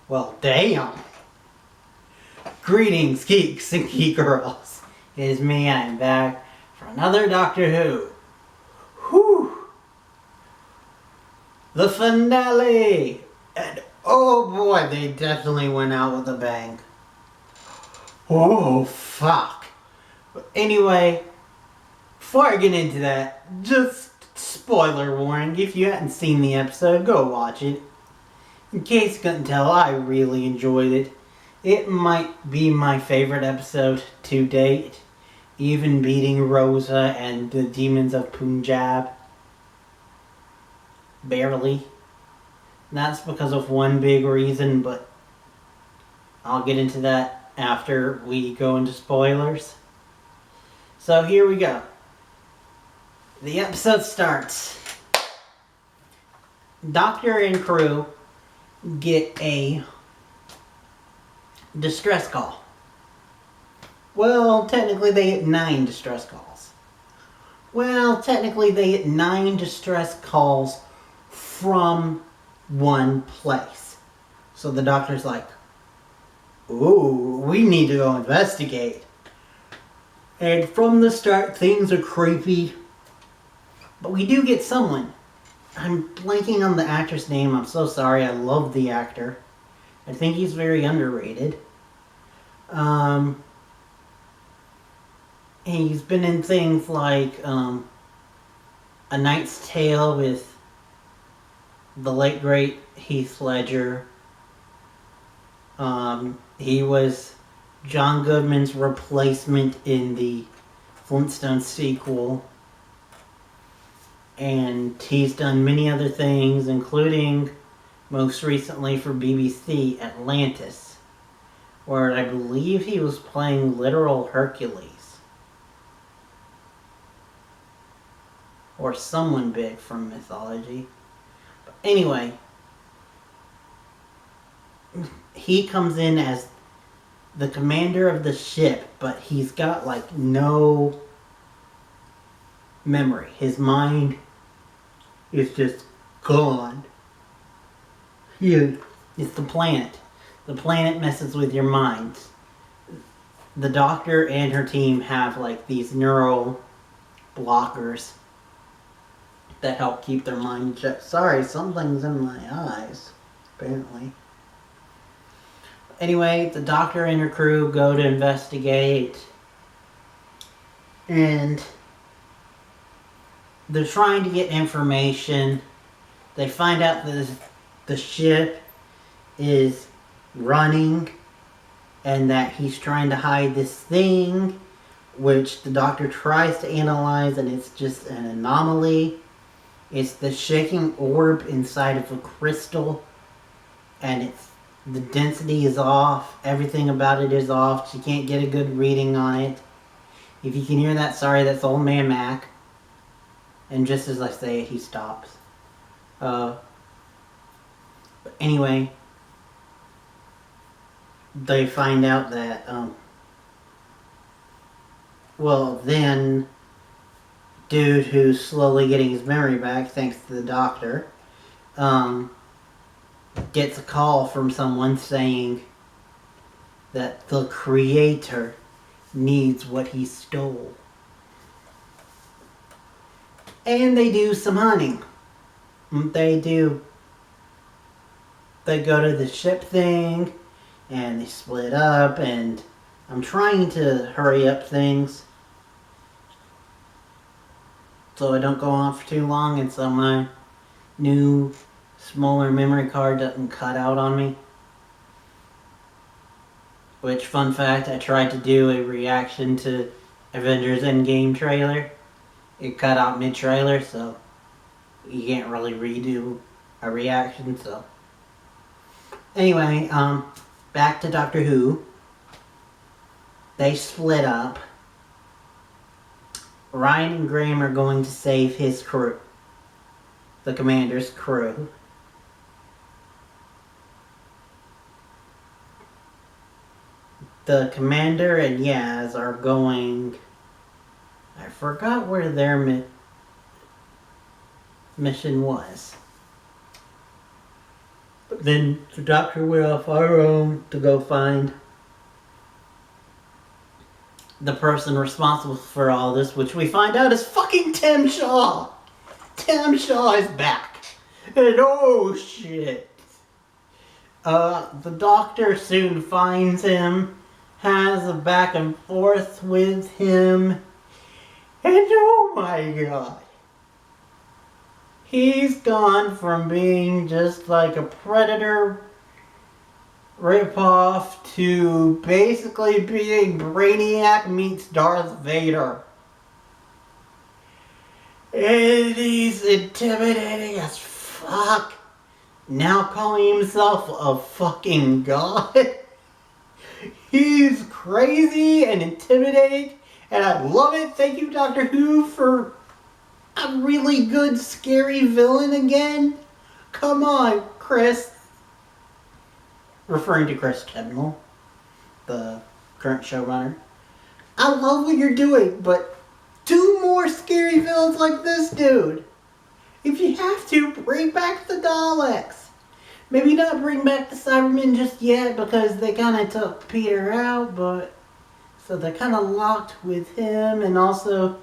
Well, damn. Greetings, geeks and geek girls. It is me, I'm back for another Doctor Who. Whew! The finale! And oh boy, they definitely went out with a bang. Oh, fuck. But anyway, before I get into that, just spoiler warning, if you hadn't seen the episode, go watch it. In case you couldn't tell, I really enjoyed it. It might be my favorite episode to date, even beating Rosa and the Demons of Punjab. Barely. That's because of one big reason, but I'll get into that after we go into spoilers. So here we go. The episode starts. Doctor and crew get a distress call. Well, technically they get 9 distress calls. Well, technically they get 9 distress calls from one place. So the doctor's like, ooh, we need to go investigate. And from the start, things are creepy. But we do get someone. I'm blanking on the actor's name. I'm so sorry. I love the actor. I think he's very underrated. He's been in things like A Knight's Tale with the late great Heath Ledger. He was John Goodman's replacement in the Flintstones sequel. And he's done many other things, including most recently for BBC Atlantis, where I believe he was playing literal Hercules. Or someone big from mythology. But anyway, he comes in as the commander of the ship, but he's got like no memory. His mind is just gone. It's the planet. The planet messes with your mind. The doctor and her team have like these neural blockers that help keep their mind shut. Sorry, something's in my eyes, apparently. Anyway, the doctor and her crew go to investigate, and they're trying to get information. They find out that the ship is running and that he's trying to hide this thing, which the doctor tries to analyze, and it's just an anomaly. It's the shaking orb inside of a crystal, and the density is off. Everything about it is off. She can't get a good reading on it. If you can hear that, sorry, that's Old Man Mac. And just as I say it, he stops. But anyway, they find out that, then dude who's slowly getting his memory back thanks to the doctor, gets a call from someone saying that the creator needs what he stole. And they do some hunting. They go to the ship thing, and they split up, and I'm trying to hurry up things so I don't go on for too long, and so my new, smaller memory card doesn't cut out on me. Which, fun fact, I tried to do a reaction to Avengers Endgame trailer. It cut out mid-trailer, so you can't really redo a reaction, so. Anyway, back to Doctor Who. They split up. Ryan and Graham are going to save his crew. The commander's crew. The commander and Yaz are going... I forgot where their mission was. But Then the doctor went off our own to go find the person responsible for all this, which we find out is fucking Tim Shaw. Tim Shaw is back. And oh shit. The doctor soon finds him, has a back and forth with him, and oh my god. He's gone from being just like a Predator ripoff to basically being Brainiac meets Darth Vader. And he's intimidating as fuck. Now calling himself a fucking god. He's crazy and intimidating, and I love it. Thank you, Doctor Who, for a really good scary villain again. Come on, Chris. Referring to Chris Chibnall, the current showrunner. I love what you're doing, but do more scary villains like this dude. If you have to, bring back the Daleks. Maybe not bring back the Cybermen just yet because they kind of took Peter out, but so they're kind of locked with him and also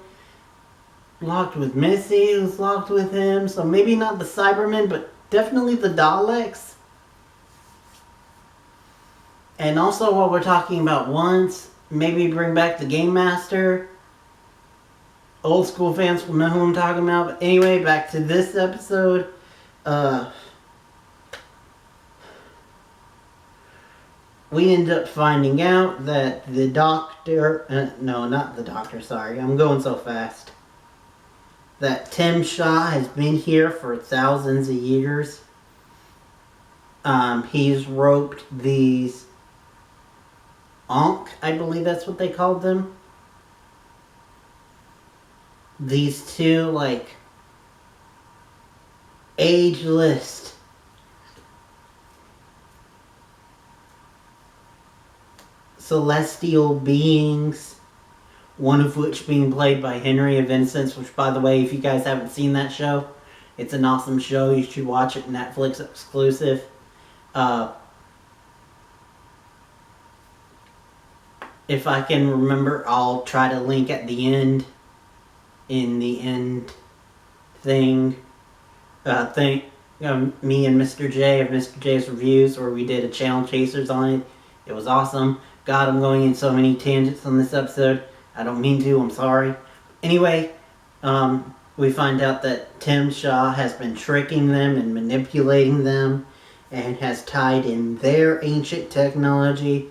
locked with Missy, who's locked with him. So maybe not the Cybermen, but definitely the Daleks. And also, while we're talking about once, maybe bring back the Game Master. Old school fans will know who I'm talking about. But anyway, back to this episode. We end up finding out that the doctor... no, not the doctor, sorry. I'm going so fast. That Tim Shaw has been here for thousands of years. He's roped these... Ankh, I believe that's what they called them. These two, like, ageless celestial beings, one of which being played by Henry of Innocence, which, by the way, if you guys haven't seen that show, it's an awesome show. You should watch it, Netflix exclusive. If I can remember, I'll try to link at the end, in the end thing, me and Mr. J of Mr. J's Reviews, where we did a Channel Chasers on it. It was awesome. God, I'm going in so many tangents on this episode. I don't mean to, I'm sorry. Anyway, we find out that Tim Shaw has been tricking them and manipulating them and has tied in their ancient technology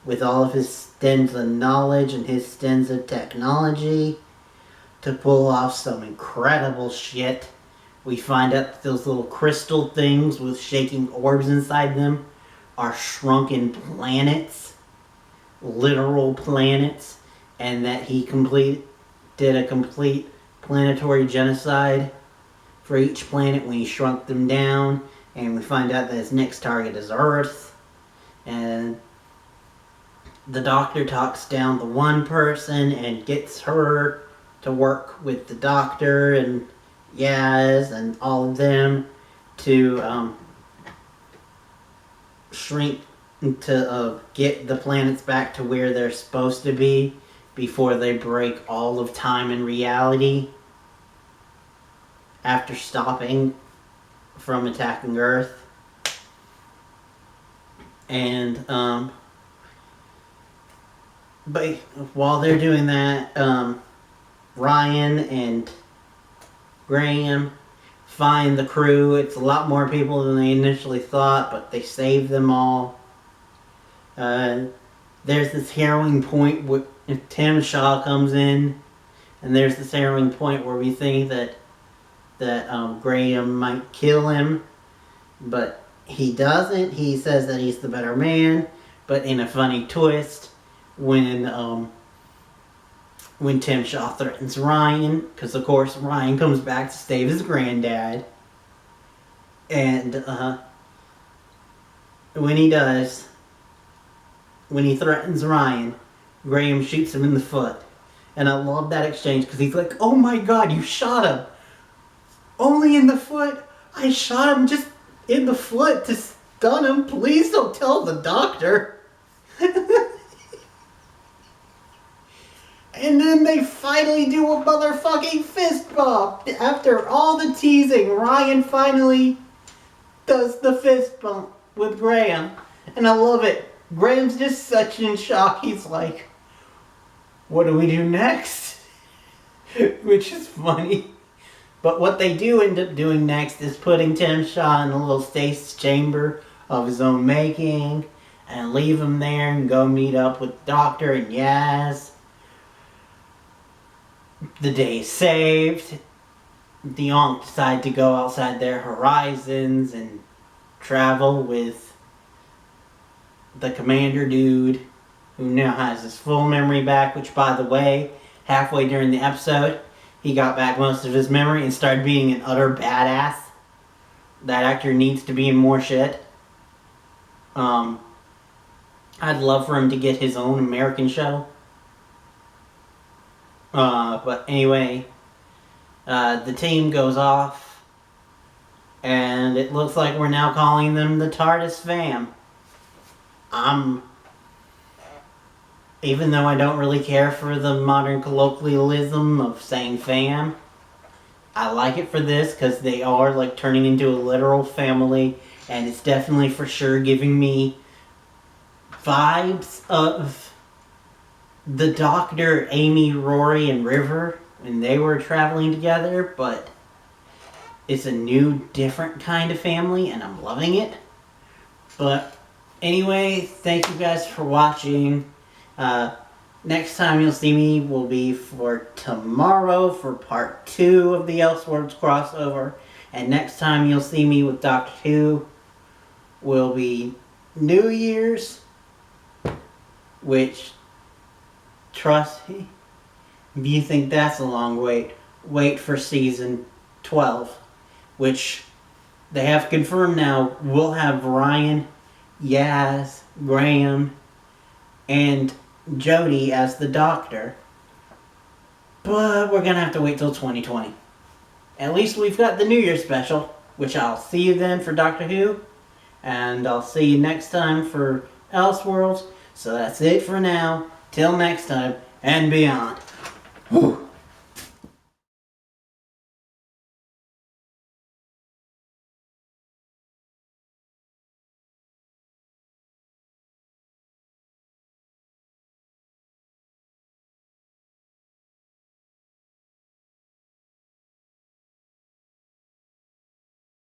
with all of his Stenza knowledge and his Stenza technology to pull off some incredible shit. We find out that those little crystal things with shaking orbs inside them are shrunken planets, literal planets, and that he did a complete planetary genocide for each planet when he shrunk them down, and we find out that his next target is Earth, and the doctor talks down the one person and gets her to work with the doctor and Yaz and all of them to shrink to get the planets back to where they're supposed to be before they break all of time and reality after stopping from attacking Earth. And but while they're doing that, Ryan and Graham find the crew. It's a lot more people than they initially thought, but they save them all. There's this harrowing point where Tim Shaw comes in, and there's this harrowing point where we think that Graham might kill him, but he doesn't. He says that he's the better man, but in a funny twist, when Tim Shaw threatens Ryan, because of course Ryan comes back to save his granddad, and when he does, when he threatens Ryan, Graham shoots him in the foot. And I love that exchange because he's like, oh my god, you shot him! Only in the foot? I shot him just in the foot Dunham, please don't tell the doctor. And then they finally do a motherfucking fist bump. After all the teasing, Ryan finally does the fist bump with Graham. And I love it. Graham's just such in shock. He's like, what do we do next? Which is funny. But what they do end up doing next is putting Tim Shaw in a little stasis chamber of his own making and leave him there and go meet up with the doctor and Yaz. The day is saved. The Ankh decide to go outside their horizons and travel with the commander dude who now has his full memory back, which, by the way, halfway during the episode, he got back most of his memory and started being an utter badass. That actor needs to be in more shit. I'd love for him to get his own American show. But anyway, the team goes off, and it looks like we're now calling them the TARDIS fam. Even though I don't really care for the modern colloquialism of saying fam, I like it for this because they are like turning into a literal family, and it's definitely for sure giving me vibes of the Doctor, Amy, Rory, and River when they were traveling together, but it's a new, different kind of family, and I'm loving it. But anyway, thank you guys for watching. Next time you'll see me will be for tomorrow for part 2 of the Elseworlds crossover. And next time you'll see me with Doctor Who will be New Year's, which, trust me, if you think that's a long wait, wait for season 12, which they have confirmed now will have Ryan, Yaz, Graham, and Jodie as the Doctor. But we're gonna have to wait till 2020. At least we've got the New Year special, which I'll see you then for Doctor Who, and I'll see you next time for Elseworlds. So that's it for now. Till next time, and beyond. Whew.